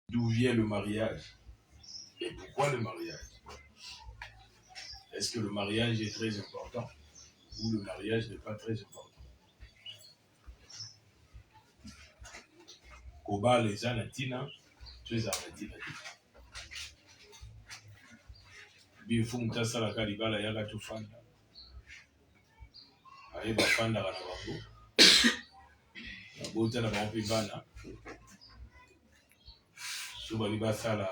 D'où vient le mariage? Et pourquoi le mariage? Est-ce que le mariage est très important ou le mariage n'est pas très important? Koba les gens natina, tu es arrêté. Bien fou mutasa la kalibala yaga tu fanda. Aye ba fanda kana bango. Na bota na bango bana. Suba liba sala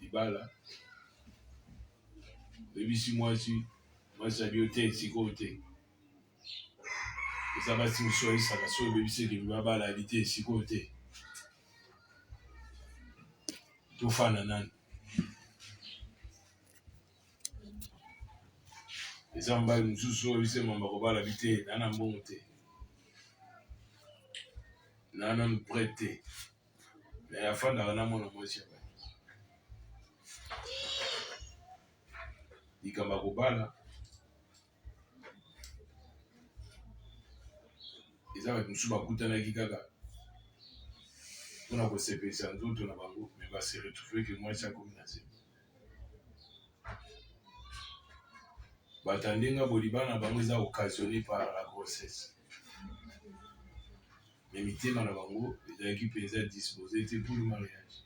libala. Bebisi moi sabi ote sikote. Ça va si vous soyez ça va sur bebisi de baba la habiter sikote. Tout fanda nan. Eza mbali mususu oyo bise mamba kobala bite nana mbongo te. Nana mprete. Na yafanda na mona mwasi ba. Ikamba kobala. Eza ba mususu bakutana kikaka. Pona ko sepesa nzoto na bango mais ba se retrouver que moi ça comme nazi. Batandenga bolibana bango eza occasionné par la grossesse. Mais mitema na bango eza qui pensa disposé pour le mariage.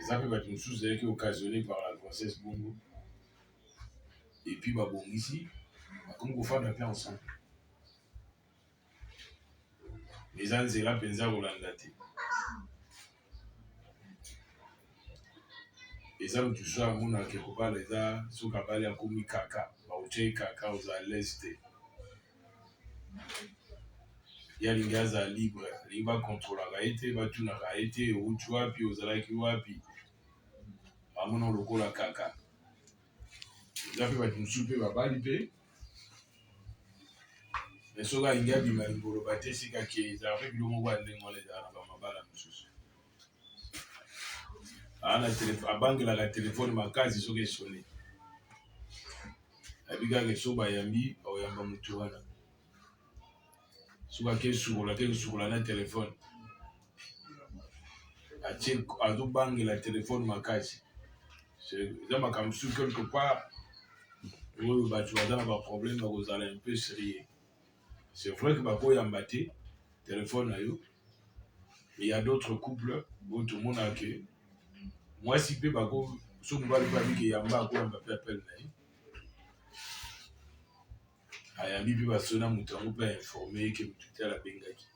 Eza pe ba mususu eza qui occasionné par la grossesse bongo. Et puis ba bongisi comme ko fanda pe ensemble. Les anzela pensa kolanda te. Eza mutusu amuna ke kobala eza soka bali akomi kaka ba uche kaka aux à l'est. Ya lingaza libre liba contrôler été ba tuna ka été uchu wapi ozalaki wapi amuna lokola kaka. Eza pe ba mususu pe ba bali pe mais soka inga bima ngolo bate sika ke eza pe bilomo kwa ndengo le za ba mabala mususu. Ana téléphone abangela la téléphone makazi soke sonné. Abiga ke soba yambi o yamba mutu wana. Soka ke sukula na téléphone. Azo bangela téléphone makazi. C'est ça m'a comme su quelque part. Oui, bah tu vas dans un problème bah vous allez un peu sérieux. C'est vrai que bah quoi yambaté téléphone à yo. Mais il y a d'autres couples où tout le monde a que moi si peu bah quoi sous nous va le famille qui yamba quoi yamba appelle naï. Ayambi puis bah sonna mouton pas informé que tout est la bengaki.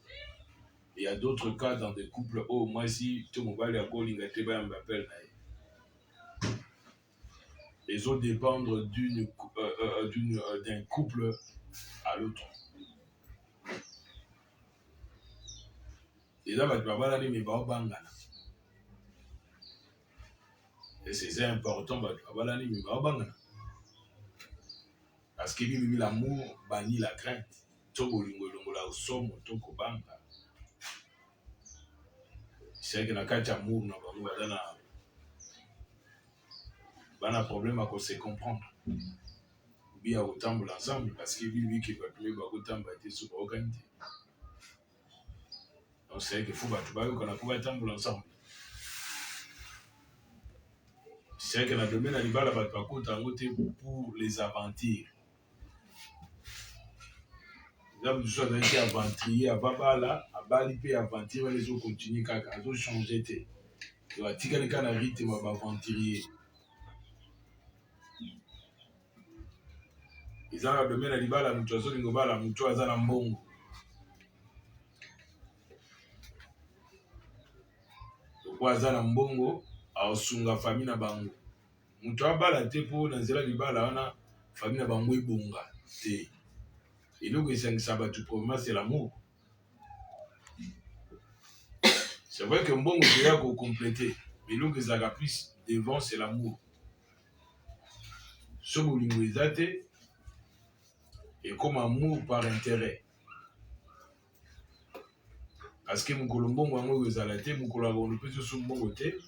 Il y a d'autres cas dans des couples où moi si tout le monde va le quoi l'ingate bah yamba appelle naï. Les autres dépendent d'un couple à l'autre. Et là, et c'est important, parce que l'amour bannit la crainte. C'est que dans amour, on a un problème à se comprendre. Ou bien autant ensemble, parce que lui qui va trouver autant de sur l'organisme. Donc c'est qu'il faut qu'on a trouvé ensemble. C'est que la domaine animale va pour les aventures. Là, vous avez aventurier à Babala, à Bali, aventurier, les autres continuent à changer. Tu vas tirer le rythme aventurier. Ils ont le domaine animal à Moutoazo, Lingobala, Moutoaza, Lambongo. Oaza na mbongo aosunga famille na bango mutu abala te po na nzela libala wana famille na bango ebonga te eloko esangisa bato problème c'est l'amour. C'est vrai que mbongo déjà ko compléter mais eloko ezalaka plus devant c'est l'amour. So bolingo eza te et comme amour par intérêt parce que mokolo mbongo yango ezala te mokolo abondo mpe so mbongo te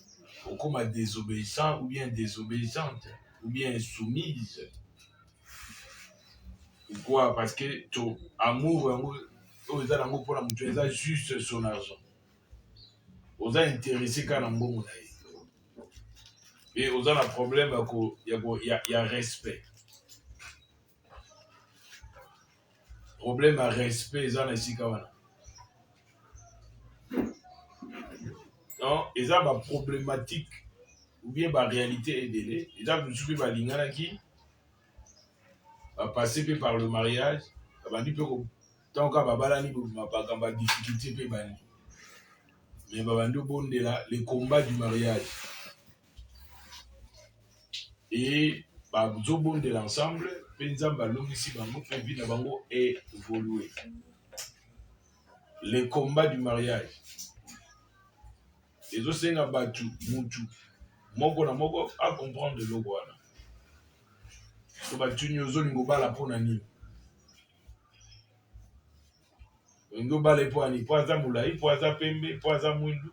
okoma désobéissant ou bien désobéissante ou bien soumise. Pourquoi? Parce que ton amour oyo eza nango mpona moto eza juste son argent oza intéressé kaka na mbongo na ye et oza na problème ya respect problème ya respect eza na esika wana non eza baproblématique ou bien baréalité ebele eza mosusu mpe balinganaki bapasse mpe par le mariage babandi mpe ntango kaka babalani makambo ya difficulté mpe bani mais babandi obondela le combat du mariage et bazobondela ensemble mpe nzambe alongisi bango mpe vi na bango évolué le combat du mariage ezosenga bato mutu moko na moko acomprendre eloko wana so batuni ozolinga obala mpona nini olingi obala mpo ani mpo aza molai mpo aza pembe mpo aza mwindu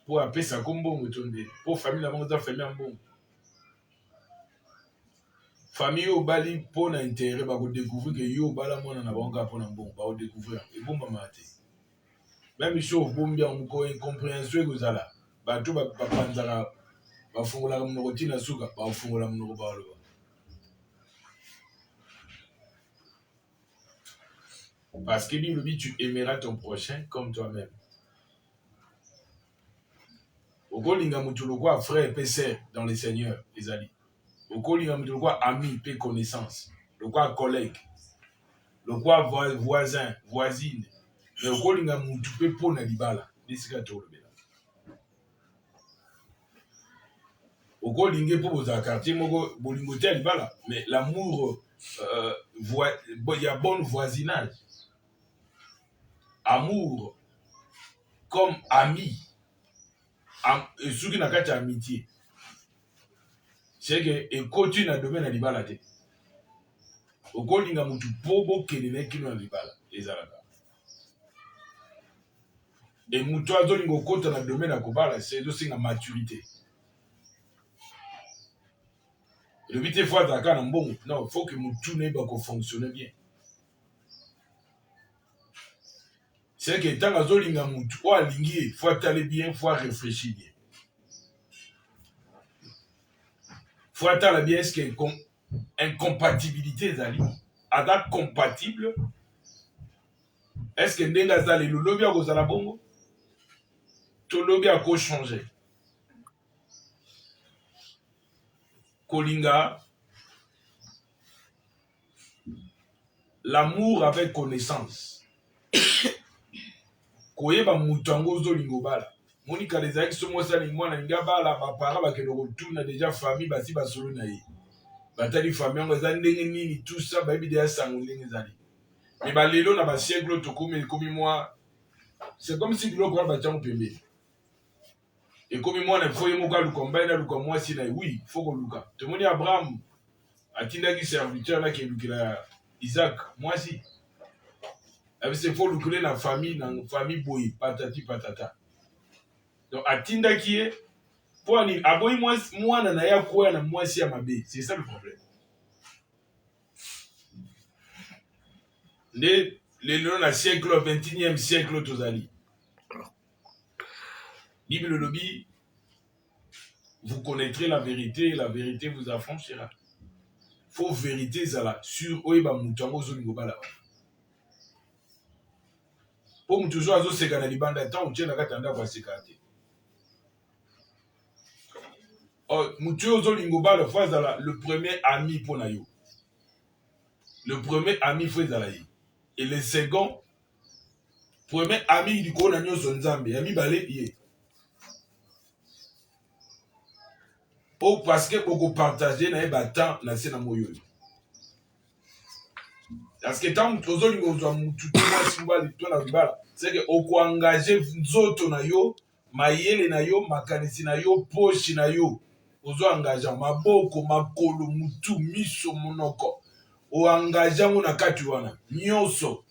mpo apesako mbongo to nde mpo famille na bango eza famille ya mbongo famille oyo obali mpo na intérêt bakodécouvrir ke yo obala mwana na bango kaka mpo na mbongo bakodécouvrir ebombama te même so obombi yango moko incompréhension ekozala bato bapanzaka bafungolaka monoko ntina suka bafungola monoko baloba parce que Bible dit tu aimeras ton prochain comme toi-même okolinga mutu lokwa frère pe sœur dans le Seigneur ezali okolinga mutu lokwa ami pe connaissance lokwa collègue lokwa voisin voisine mais okolinga mutu pe pona libala bisika tolobela okolinga po bozala quartier moko bolingo te libala mais l'amour il y a bon voisinage amour comme ami esuki na kati ya amitié c'est que ekoti na domaine ya libala te okolinga mutu po bokende na kino na libala ezalaka e mutu azolinga okota na domaine ya kobala se ezosenga maturité elobi te fo azalaka na mbongo non faut que mutu nayeba kofonctionne bien c'est que ntango azolinga mutu oyo alingi ye fo atale bien fo aréfléchir bien fo atala bien est-ce que incompatibilité ezali aza compatible est-ce que ndenge aza lelo lobi akozala bongo to lobi akochange kolinga l'amour avec connaissance koyeba mutu yango ozolinga obala monikala ezalaki so mosali mwana alingi abala bapara bakende kotuna deja famille basi basolo na ye batali famille yango eza ndenge nini tout ça bayebi deja sango ndenge ezali me balelo na basiècle oyo tokomi ekomi mwa c'est comme si biloko wana batiango pembeni ekomi mwana efo ye moko aluka mobali naluka mwasi na ye oui fo koluka tomoni abraham atindaki serviteur naki elukela isaac mwasi abise fo lukele na famille boye patati patata donc atindaki ye mpo ani aboyi mwana na ye akoya na mwasi ya mabe c'est ça le problème nde lelo na siècle 21e siècle tozali Bible lobi vous connaîtrez la vérité et la vérité vous affranchira fo vérité ezala sur oyeba mutu yango ozolinga obala wana mpo mutu ozo azoseka na libanda ntango otie na kati ya ndako aseka te mutu oyo ozolinga obala fo azala le premier ami mpo na yo le premier ami fo ezala ye et le second premier ami likolo na nyonso nzambe ya mibale ye po parce que bokopartage na ye batemps na se na moi oyo parce que ntango ozolinga ozwa mutu te mwasi mobali to na libala c'est que okoengage nzoto na yo mayele na yo makanisi na yo poshi na yo ozoengage maboko makolo mutu miso monoko oengage yango na kati wana nyonso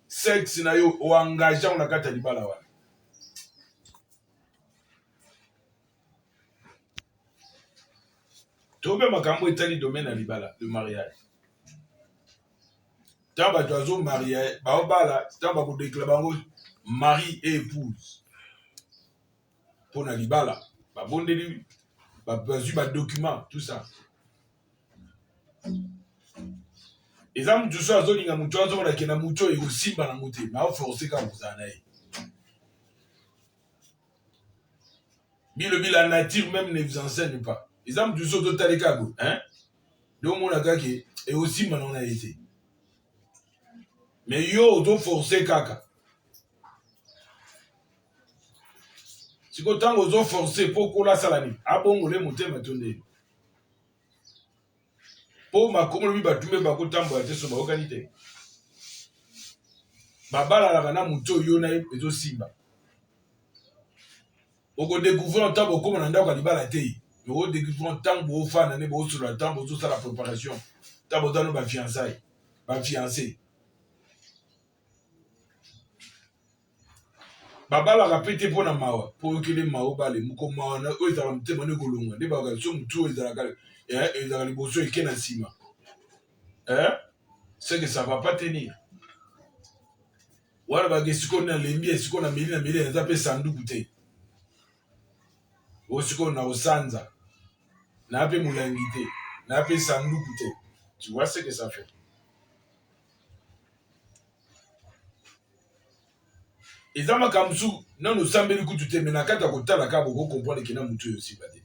sexe na yo oengage yango na kati ya libala wana tobe makambo etali domaine ya libala le mariage tant bato azo marié baobala tant bakodéclare bango mari et épouse pour na libala babondeli bazwi badocument tout ça eza mutu so azolinga mutu azomona ke na mutu oyo ekosimba na motema aoforce kaka kozala na ye bilobi la nature même ne vous enseigne pas eza mutu so ozotali kaka hein nde omona kake ekosimba nango na ye te mais yo ozoforce kaka siko ntango ozoforce mpo kolasala nini abongole motema to ndeni mpo makomo lobi batumbe bakotambola te so baokani te babalalaka na moto oyo na ye ezosimba okodécouvrir ntango okóma na ndako ya libala te okodécouvrir ntango boofanda nde boosolola ntango bozosala préparation ntango bozano bafiancé babalaka mpe te mpo na mawa mpo okele mawa obale moko mawa oyo ezalaka motema nde kolongwa nde bakaka so motu oyo ezalaka liboso eke na nsima c'est que ça va pas tenir wana bake sikoyo na lembi esikoyo na meli eza mpe sanduku te o sikoyo na kosanza na mpe molangi te na mpe sanduku te tu vois ce que ça fait eza makambo mosusu nano osambeli kutu te me na kati ya kotala kaka bokokomprendre ke na motu oyo osimba te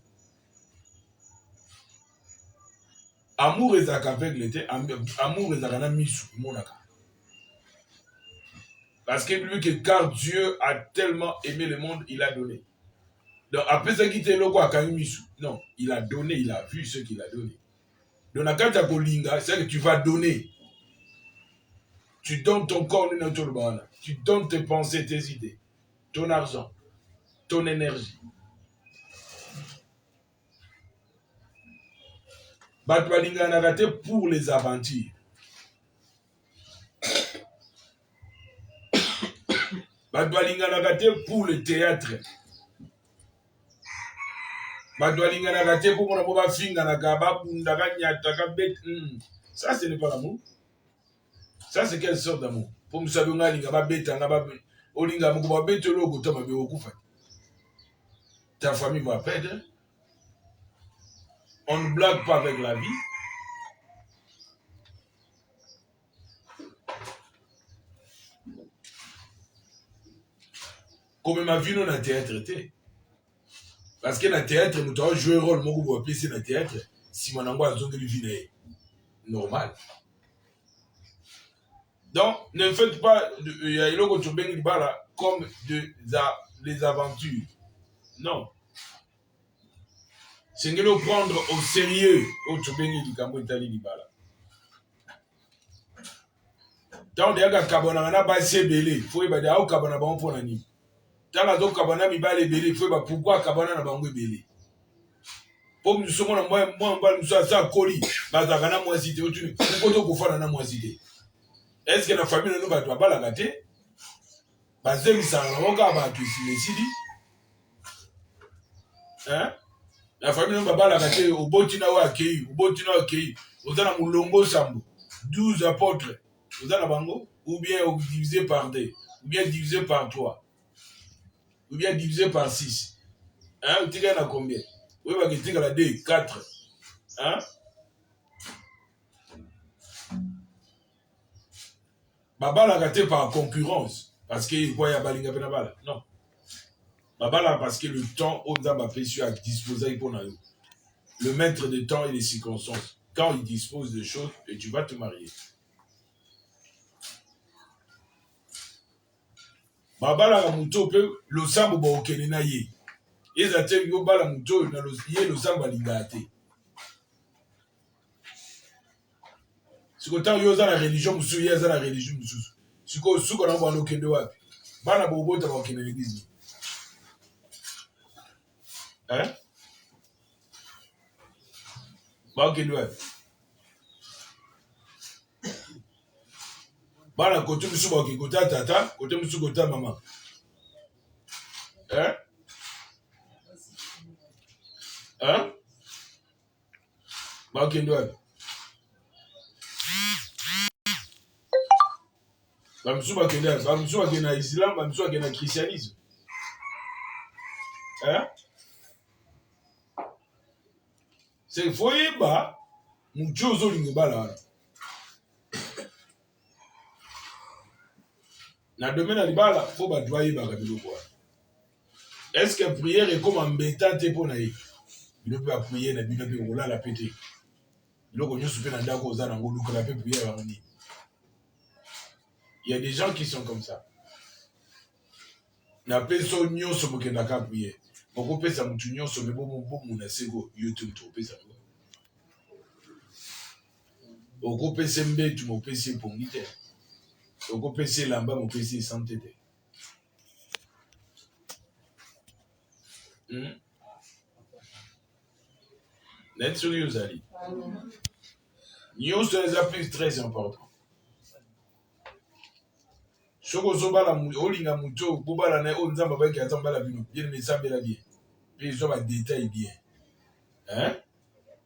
amour ezalaka aveugle te amour ezalaka na misu emonaka parce que lui que car Dieu a tellement aimé le monde il a donné donc après ça qui te eloko akangi misu non il a donné il a vu ce qu'il a donné donc na kati ya kolinga c'est que tu vas donner tu donnes ton corps tu donnes tes pensées tes idées ton argent ton énergie bato balinganaka te pour les aventures bato balinganaka te pour le théâtre bato balinganaka te mpo mpona mpo bafinganaka babundaka nyataka bete ça ce n'est pas l'amour ça c'est quelle sorte d'amour mpo mosabi onga alinga babetanga olinga moko babeteli okota mabe okufa ta famille va perdre on ne blague pas avec la vie komema vino na théâtre te parce que na théâtre moto aojouer rôle moko boye apesi na théâtre nsima nango azongeli vi na ye normal donc ne faites pas ya eloko tobengi libala comme les aventures non sengeli oprendre au sérieux oyo tobengi likambo etali libala ntango deyaka kabonaka na basi ebele fo yeba de aokabana bango mpo na nini ntango azokabana mibale ebele fo yeba pourkui akabana na bango ebele mpo mosusu omona mwa mobali mosusu asa akoli bazalaka na mwasi te otuni mpo tokofana na mwasi te estce na famille nano bato babalaka te bazemisaka nango kaka bato esila esili na famille nano babalaka te oboti na oyo akei oboti na oyo akei oza na molongo sambo 12 apôtres oza na bango ou bien divisé par 2 ou bien divisé par 3 ou bien divisé par 6 otikali na combien oyebaka etikala 2 4 babalaka te par concurrence parce que kwa ya balinga mpe na bala non babalaka parce que le temps oyo nzambe apesi yo adisposaki mpo na yo le maître de temps et les circonstances quand il dispose de choses et tu vas te marier babalaka moto oyo mpe losambo baokende na ye eza te yobala moto oyo ye losambo alingaka te sikoyo ntango yo oza na religion mosusu ye aza na religion mosusu sikoyo suka nango bana okende wapi bana bobota bakokende na eglize bakokende wapi bana kote mosusu bakoki kota tata kote mosusu kota mama bakokende wapi Bamisu bakende na islam, bamisu bakende na christianisme. Hein? C'est foyeba mutu ozolinga ebala wana. Na domaine ya libala fo bato bayebaka biloko wana. Est-ce que prière ekoma mbeta te mpo na ye? Bino mpe bapriere na bino mpe kolala mpe te. Biloko nyonso mpe na ndako oza nango lukola mpe prière yango nini. Il y a des gens qui sont comme ça. Na peso nyonso bokendaka prière. Bokopesa mutu nyonso mpe bomona seko YouTube topesa ngo. Okopesa mbetu mopesi epongi te. Okopesa elamba mopesi esante te. Net sérieux ozali. Nyonso eza plus très important. Soko ozobala olinga mutu bobala na oyo nzambe abaki ata mbala bino bien mesambela bien. Puis ezwa ba détail bien. Hein?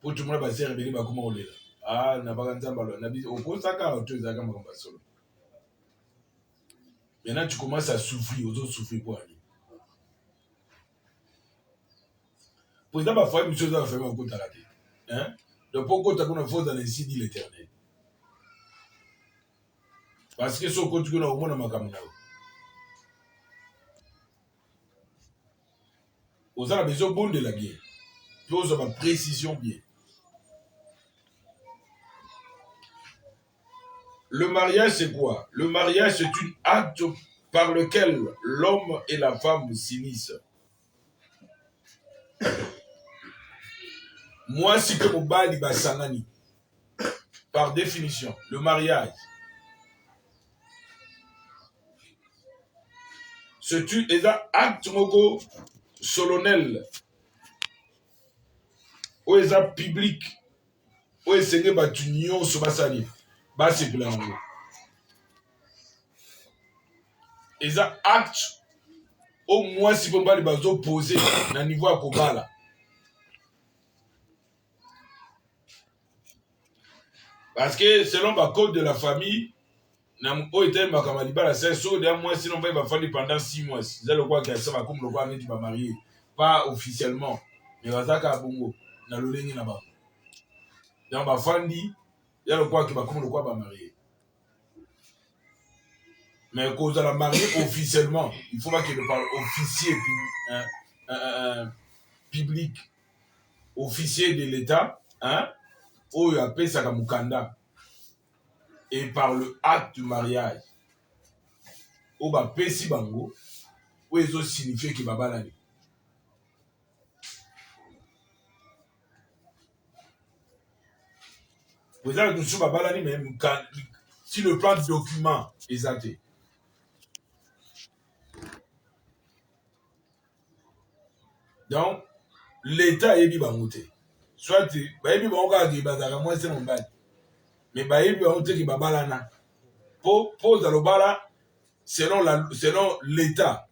Pour tout le monde basere beli bakoma olela. Ah na baka nzambe alo na biso okosaka auto ezaka makambo solo. Maintenant tu commences à souffrir, aux autres souffrir pour aller. Pour ça, ma famille, monsieur, ça va faire un coup de raté. Hein? Donc, pourquoi tu as une faute dans ainsi dit l'Éternel? Parce que ce que tu as au monde, ma caméra. Vous avez besoin bon de la bien. Puis vous avez une précision bien. Le mariage, c'est quoi? Le mariage, c'est un acte par lequel l'homme et la femme s'unissent. Moi, si que mon bali basangani, par définition, le mariage, c'est un acte solennel, ou un public, ou un union sur basani, c'est plein en haut. Et un acte, au moins si vous bali bazo posé, na niveau à Kobala. Parce que selon le code de la famille, sinon il va falloir pendant 6 mois. C'est le quoi qui a ça comme le quoi tu vas marier. Pas officiellement. Mais Razaka Bongo. Na l'olengi na ba. Dans ma famille, il y a le quoi qui va comme le quoi va marier. Mais quand vous allez marier officiellement, il faut pas qu'il parle officier public, officier de l'État, hein, ou il appelle ça comme Mukanda. Et par le acte du mariage, ou ba pesi bango, ou ils ont signifié qu'il va balader. Vous avez tout va balader même si le plan de document est athée. Donc, l'État est dit bangote. Soit tu vas dire bango qui bazaka moi c'est mon bal. Mais ba yebi bangote qui babalana. Pose à l'obala selon l'État.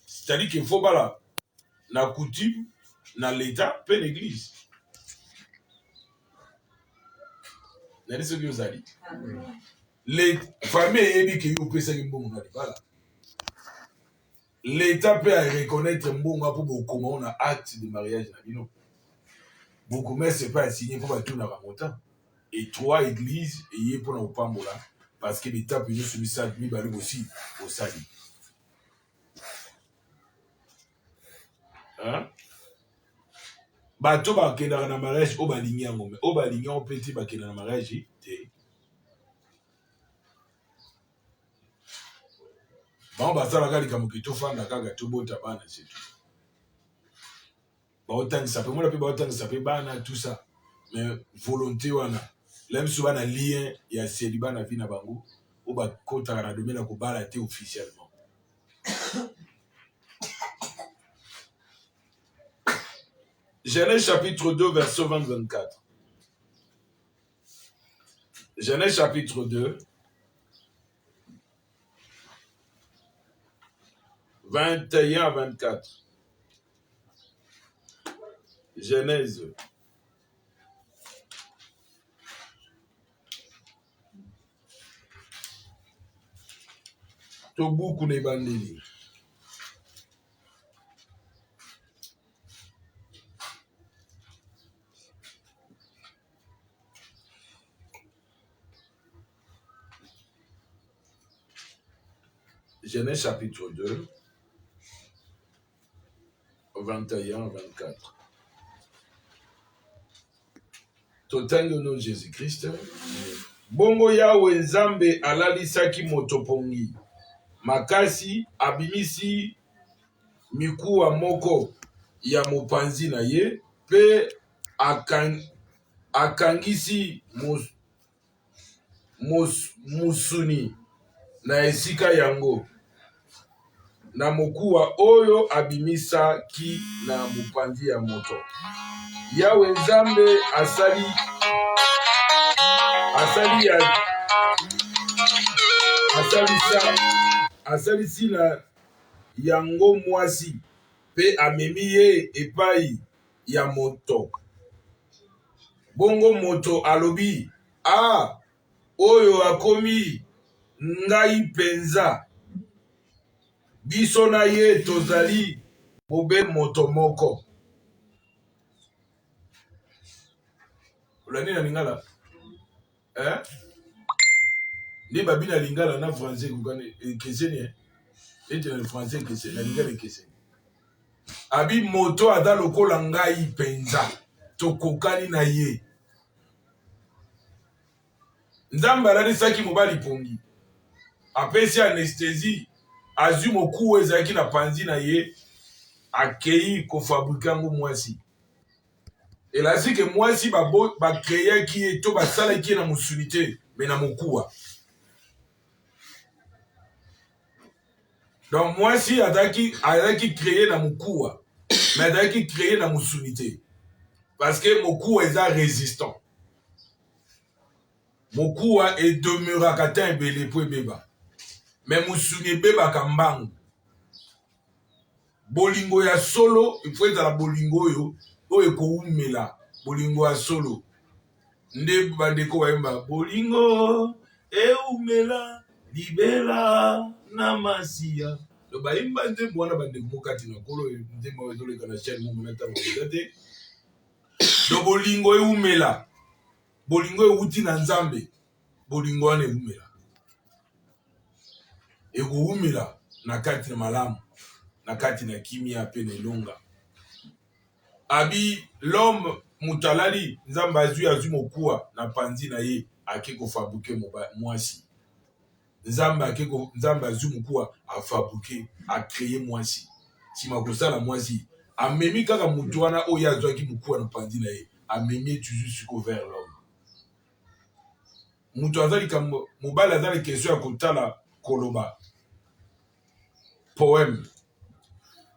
C'est-à-dire qu'il faut bala na coutume na l'État pe l'église. Nani ce que vous avez dit? Les familles yebi qui yo pesa ki mbongo na bala. L'État peut reconnaître mbongo pour beaucoup on a acte de mariage na bino. Beaucoup mais c'est pas signé pour tout na montant. Et trois églises et pour nous pambola parce que l'État peut nous subir ça lui balu aussi au sali. Hein? Bato ba kenda na mariage o balingi yango mais o balingi on petit ba kenda na mariage te. Ba ba sala kali kama kitofanda kaka to bota bana c'est tout. Ba autant ça peut moi pe ba autant ça peut bana tout ça. Mais volonté wana même souvent un lien il y a célibat na vie na bango ou ba kota na domaine na ko bala te officiellement. Genèse chapitre 2 verset 20-24. Genèse chapitre 2 21 à 24. Genèse. Tobuku ne bandeli. Genèse chapitre 2, 21, 24. Totango no Jésus-Christ. Bongo yawe nzambe alalisaki moto pongi. Makasi abimisi mikuwa moko ya mopanzi na ye pe akangisi musuni na esika yango na mokuwa oyo abimisaki na mopanzi ya moto. Yawe nzambe asalisi na yango mwasi pe amemi ye epai ya moto. Bongo moto alobi, oyo akomi ngai penza, biso na ye tozali bobe moto moko. Olani na lingala ni babina lingala na français kukane keseni ete na français keseni na lingala keseni. Abi moto ada lokola ngai penza tokokani na ye. Nzambe alalisaki mobali pongi. Apesi anesthésie azwi mokuwa ezalaki na panzi na ye akei kofabrika ngo mwasi. Elasi ke mwasi bakreaki ye to basalaki ye na mosuni te me na mokuwa. Donc mwasi azalaki créé na mokuwa mais azalaki créé na mosuni te parce que mokuwa eza résistant. Mokuwa edemeuraka ta ebele po ebeba mais mosuni ebebaka mbangu. Bolingo ya solo ifo ezala bolingo oyo ekoumela bolingo ya solo. Nde bandeko bayemba bolingo eumela libela na masiya. Do bayemba nde mwana bandeko mokati na kolo nde mawezoleka na chaîne mo monata te. Do bolingo eumela. Bolingo euti na nzambe. Bolingo wana eumela. Ekoumela na kati na malamu. Na kati na kimia pe na elonga. Abi l'homme mutalali nzambe azwi mokuwa na panzi na ye ake kofabuke mwasi. Nzambe azwi mokuwa afabuke akreye mwasi. Sima kosala mwasi amemi kaka mutu wana oyo azwaki mokuwa na panzi na ye amemi toujours siko vers l'homme. Mutu azali kambo mobali azali question ya kotala koloba poème.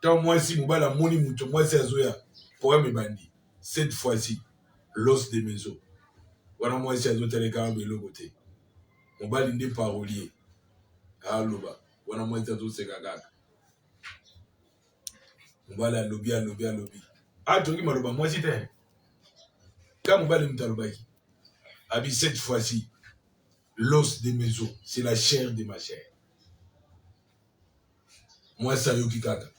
Tant mwasi mobali amoni mutu mwasi azoya poème bandi. Cette fois-ci, l'os de mes os. Wana mwasi azoteleka beloko te. Mobali nde parolier. Aloba. Wana mwasi azoseka kaka. Mobali alobi. Tongi maloba mwasi te. Ka mobali mutalobaki. Abi cette fois-ci, l'os de mes os, c'est la chair de ma chair. Mwasi ayoki kaka.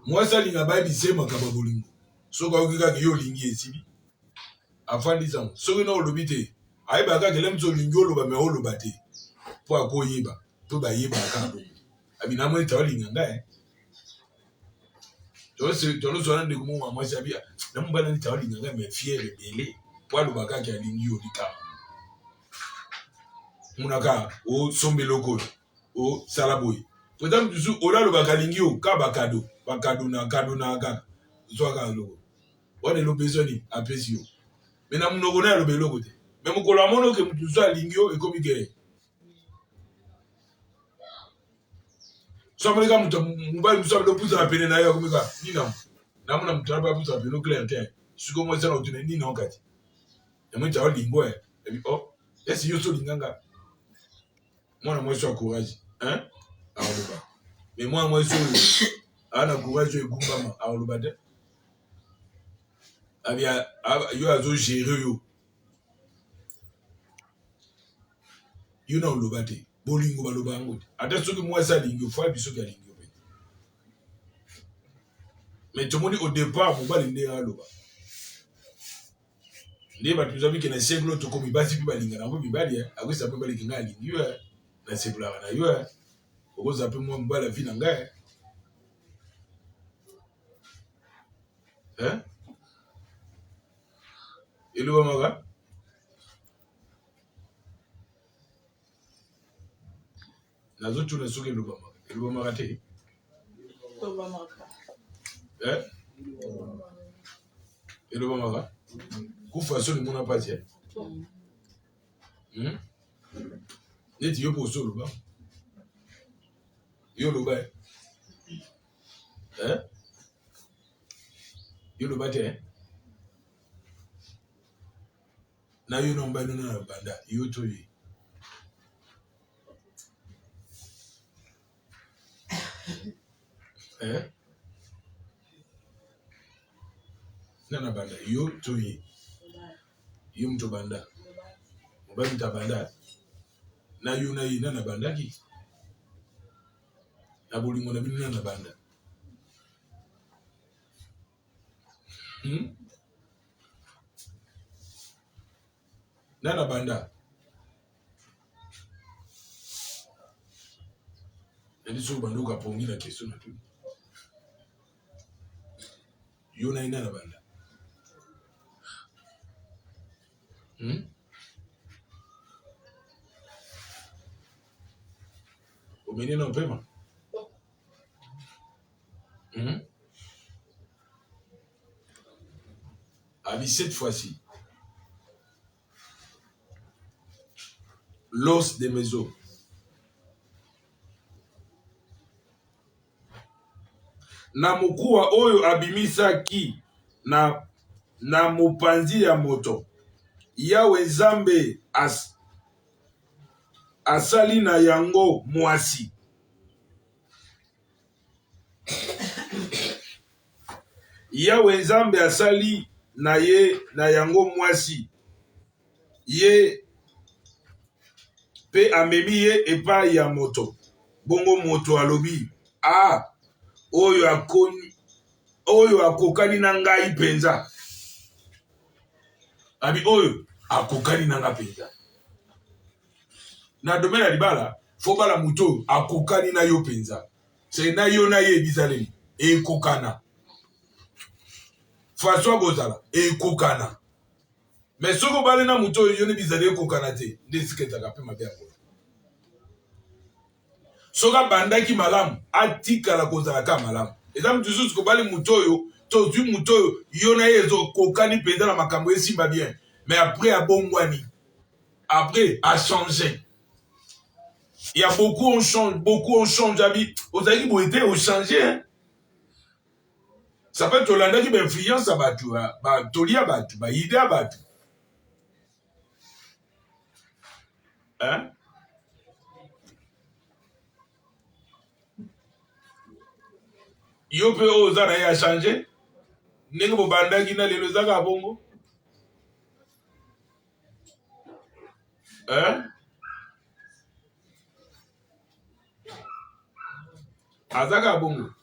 Mwasi alinga bayebi se makaba bolingo. Soka ayoki kaka yo lingi esibi. Afandi sango. Soki na olobi te. Ayeba kaka ele mso lingi oloba me oloba te. Po akoyeba. Po bayeba kaka. Abi na mwesi tawalinga nga Tono sona ndeko mo mwasi abi na mbana ni tawalinga nga me fiere bele. Po aloba kaka alingi yo lika. Munaka o sombe lokolo o salaboy. Peut-être que ola lo bakalingi yo ka bakado na kaka. Zo ka lo. Wane lo bezoni apesi yo. Mais na munoko na lo beloko te. Mais mukolo amono ke mutu zo alingi yo ekomi ke. Sombre ka mutu mubali muso lo puza na pene na yo komika. Nina. Na muna mutu na ba puza na pene clair te. Siko mo sana otune nina okati. E mo tawo lingo e. E bi esi yo so linganga. Mwana mwesi wa courage, hein? Aoluba. Mais moi mwesi ana courage egumbama aoluba te. Abia yo azo gérer yo. Yo na oluba te. bolingo baloba yango ata soki mwasi alingi ofaa bisoki alingi ope mais tomoni au départ mobali nde aloba nde bato biza bikende siècle oyo tokomi basi mpe balingana yango mibali akoyisa mpe baliki ngai alingi yo nasepelaka na yo okozala mpe mwa mobali avi na ngai elobamaka nazotuna soki elobamaka te elobamaka kufa so limona mpasi neti yo mpo osoloba yo loba yo loba te na yo nomba nona na banda yo to ye nana banda yo to ye yo mto banda mobali mta banda na yo na ye nana bandaki na bolingo na bino nana banda nana banda nadi so banda okapongi na question na tu yo na ye nana banda omeni na opema abi cette fois-ci l'os de mes os na mokuwa oyo abimisaki na mopanzi ya moto yawe nzambe asali na yango mwasi yawe nzambe asali na yango mwasi ye pe amemi ye epai ya moto bongo moto alobi oyo akokani na ngai penza abi oyo akokani na nga penza na domaine ya libala fo bala moto akokani na yo penza se na yo na ye ebizaleli ekokana façon bozala ekokana mais soki obali na moto oyo yo ne bizali ekokana te nde esika ezalaka mpe mabe yango soki abandaki malamu atikala kozala ka malamu eza motu susu kobali moto oyo tozwi moto oyo yo na ye ezokokani mpenza na makambo esimba bien mais après abongwani après a changé il y a beaucoup on change abi ozalaki boye te ochange hein ça peut tolandaki bainfluence ya bato batoli ya bato baide ya bato yo mpe oyo oza na ye achange ndenge bobandaki na lelo ezaka bongo azaka bongo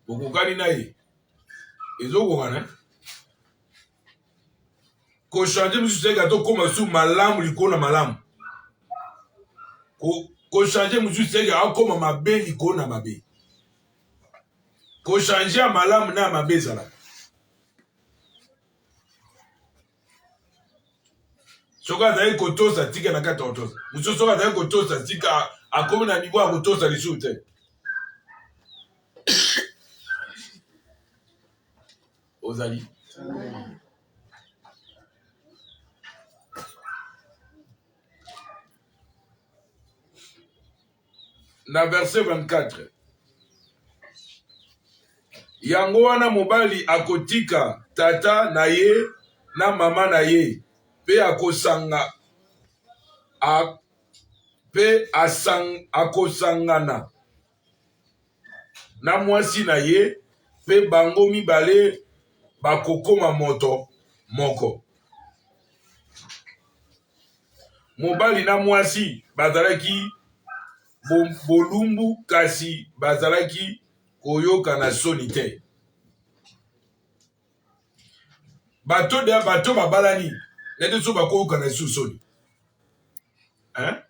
bokokani na ye ezokokana kochange mosusu eka tokóma su malamu likolo na malamu kochange mosusu eka akóma mabe likolo na mabe kochange ya malamu na ya mabe ezalaka soki azali kotosa tika na kati ya kotosa mosusu soki azali kotosa tika akómi na nivo ya kotosa lisusu te ozali na verset 24 yango wana mobali akotika tata na ye na mama na ye pe akosangana na mwasi na ye pe bango mibale bakokoma moto moko mobali na mwasi bazalaki bolumbu kasi bazalaki koyoka na soni te. Bato babalani nete so bakoyoka na su soni. Hein?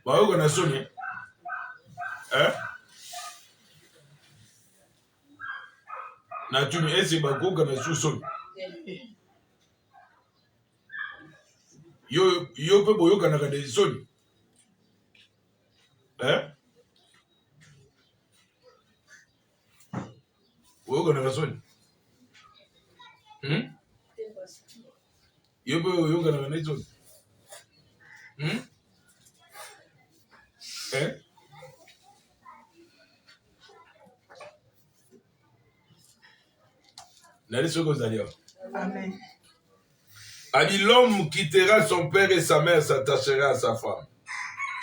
Bayoka na soni. Hein? Na tuni ese bakoyoka na su soni. Yo pe boyoka na kade soni. Hein? Boyoka na soni. Yo pe boyoka na kade soni. Hein? Amen. A dit l'homme quittera son père et sa mère s'attachera à sa femme.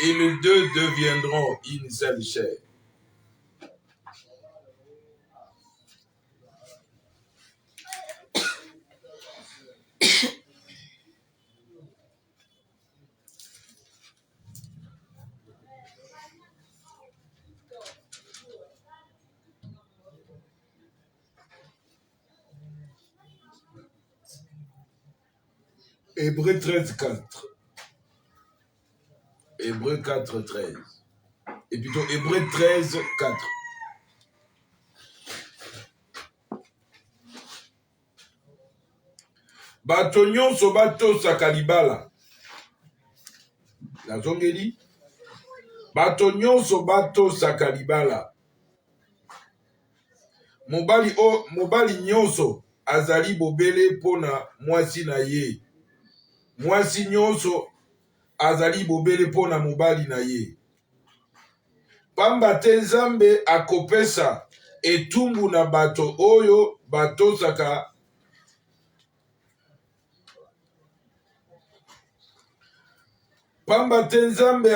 Et les deux deviendront une seule chair. Hébreux 13, 4. Hébreux 4, 13. Et plutôt Hébreux 13, 4. Bato nyonso batosaka libala. Nazongeli. Bato nyonso batosaka libala. Mobali nyonso azali bobele pona mwasi na ye. Mwasi nyonso azali bobele pona mobali na ye. Pamba te Nzambe akopesa etumbu na bato oyo batosaka. Pamba te Nzambe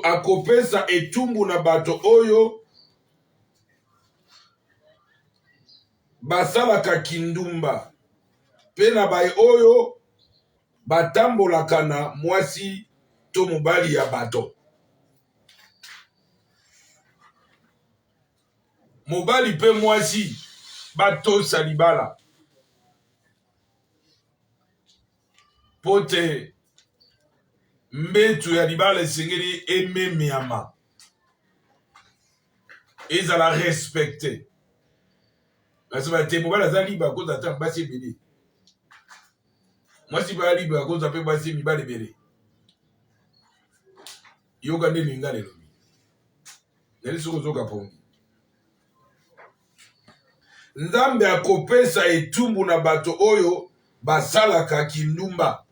akopesa etumbu na bato oyo basalaka kindumba. Pe na baye oyo batambolaka na mwasi to mobali ya bato. Mobali pe mwasi batosa libala. Pote mbetu ya libala esengeli ememiama. Ezala respecte. Parce que mobali aza libre à cause d'atteindre basi ebele. Mwasi ba libre à cause d'appeler basi mibale ebele. Yoga nde linga lelo. Neli soko zoka pongi. Nzambe akopesa etumbu na bato oyo basalaka kindumba.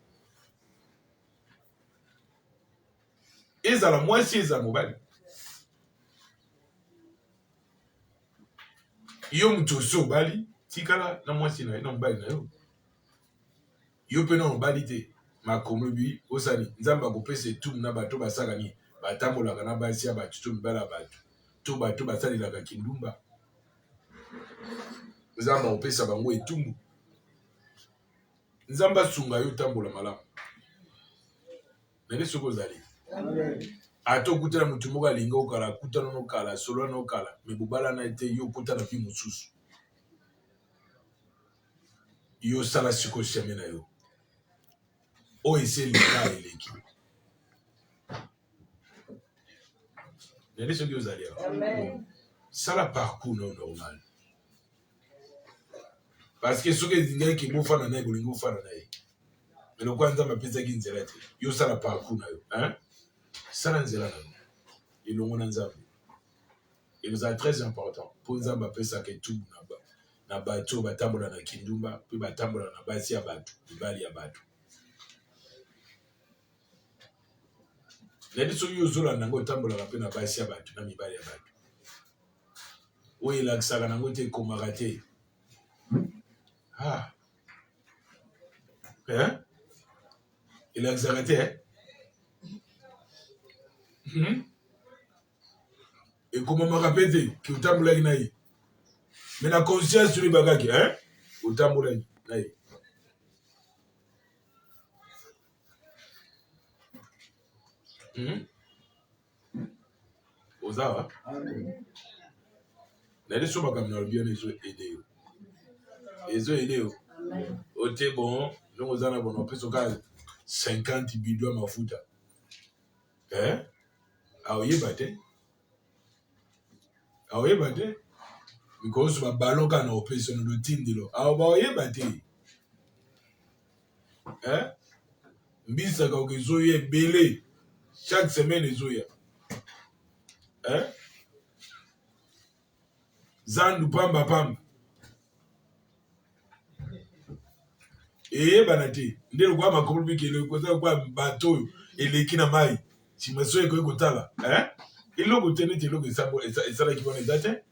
Ezala mwasi eza mobali. Yo mutoso bali tikala na mwasi na ino mobali na yo. Yo pe na mobali te makomobi osali Nzambe akopesa etumbu na bato basaka ni batambolaka na basi ya bato to mibala bato to bato basalelaka kindumba. Nzambe akopesa bango etumbu. Nzambe asunga yo tambola malamu. Nele soko zali. Amen. Ato kutana mutu moko alinga okala kutana no kala solo no kala me bobala na ete yo kutana pi mususu. Yo sala siko shame na yo. O ese lika eleki. Nele soko zali. Amen. Sala parcours non normal. Parce que ce que dingue ki mo fana na bolingo fana na ye. Mais le quoi Nzambe apesa ki nzela te. Yo sala parcours na yo, hein? Sala nzela na yo. Et le monde Nzambe. Et c'est très important. Pour Nzambe apesa ke tout na bato batambola na kindumba, puis batambola na basi ya bato, libali ya bato. Nedi so yo zola nango tambola ka pe na basi ya bato na mibali ya bato. O elakisaka nango te komaka te. Ah. Hein? Il a exagéré, hein? Et comment me rappeler que tu as moulé naï? Mais la conscience sur les bagages, hein? Ou tu as moulé Hey. Ozawa. N'allez sur ma caméra bien les aider. Les aider. Ok bon, nous on a bon on peut se faire 50 bidons à mafuta. Hein? Ah oui bate. Ah oui bate. Because ma ballon quand on peut se nous team de l'eau. Ah bah oui bate. Hein? Mbisa quand ils ont eu belé chaque semaine ils ont eu. Hein? Zandu pamba pamba. Et banati. Ndelo kwa makobulu bikele koza kwa bateau eleki na mai. Chimeso eko ekotala. Hein? Ilo kutene telo kesambo esala kibona ezate.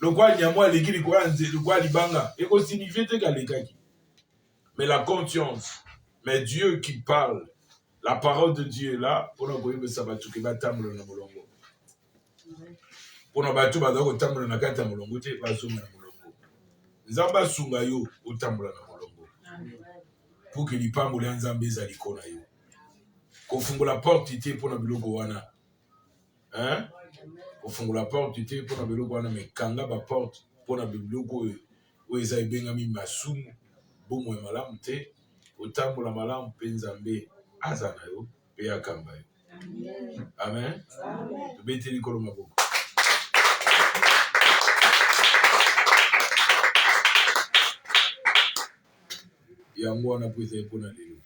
Lokwa nyamwa eleki likwa nze lokwa libanga. Eko signifie te kalekaki. Mais la conscience, mais Dieu qui parle, la parole de Dieu est là pour nous koyeba sabatu ke batambola na molongo. Pour nous batu baza ko tambola na kata molongo te bazoma na molongo. Nzamba sunga yo otambola na molongo. Pour que lipambo ya nzambe ezali kona yo. Kofungula porte te pour na biloko wana. Hein? Kofungula porte te pour na biloko wana mais kanga ba porte pour na biloko o eza ebengami masumu bomo ya malamu te. Otambola malamu mpe nzambe aza na yo mpe akamba yo. Amen. Tobeteli likolo maboko. Yango wana po ezali mpona lelo.